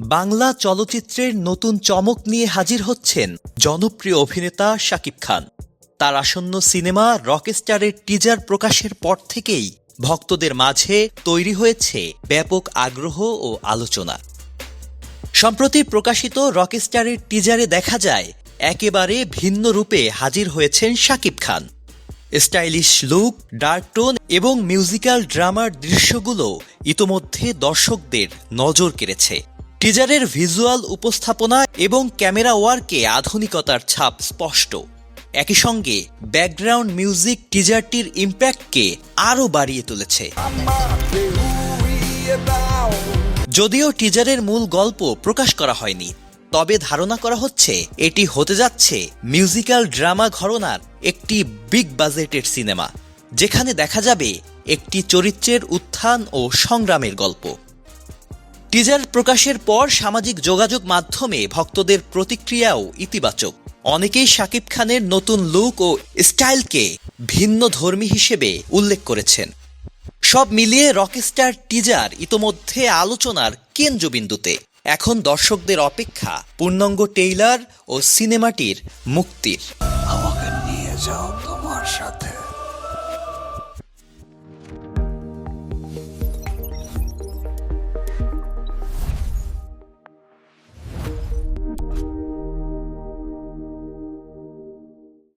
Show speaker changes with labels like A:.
A: বাংলা চলচ্চিত্রের নতুন চমক নিয়ে হাজির হচ্ছেন জনপ্রিয় অভিনেতা শাকিব খান। তার আসন্ন সিনেমা রকস্টারের টিজার প্রকাশের পর থেকেই ভক্তদের মাঝে তৈরি হয়েছে ব্যাপক আগ্রহ ও আলোচনা। সম্প্রতি প্রকাশিত রকস্টারের টিজারে দেখা যায় একেবারে ভিন্ন রূপে হাজির হয়েছেন Shakib Khan. Stylish look, dark tone এবং মিউজিক্যাল ড্রামার দৃশ্যগুলো ইতোমধ্যে দর্শকদের নজর কেড়েছে। টিজারের ভিজুয়াল উপস্থাপনা এবং ক্যামেরা ওয়ার্কে আধুনিকতার ছাপ স্পষ্ট। একই সঙ্গে ব্যাকগ্রাউন্ড মিউজিক টিজারটির ইম্প্যাক্টকে আরও বাড়িয়ে তুলেছে। যদিও টিজারের মূল গল্প প্রকাশ করা হয়নি, তবে ধারণা করা হচ্ছে এটি হতে যাচ্ছে মিউজিক্যাল ড্রামা ঘরানার একটি বিগ বাজেটের সিনেমা, যেখানে দেখা যাবে একটি চরিত্রের উত্থান ও সংগ্রামের গল্প। টিজার প্রকাশের পর সামাজিক যোগাযোগ মাধ্যমে ভক্তদের প্রতিক্রিয়াও ইতিবাচক। অনেকেই শাকিব খানের নতুন লুক ও স্টাইলকে ভিন্নধর্মী হিসেবে উল্লেখ করেছেন। সব মিলিয়ে রকস্টার টিজার ইতোমধ্যে আলোচনার কেন্দ্রবিন্দুতে। এখন দর্শকদের অপেক্ষা পূর্ণাঙ্গ ট্রেইলার ও সিনেমাটির মুক্তির।
B: আমাকে নিয়ে যাও তোমার সাথে।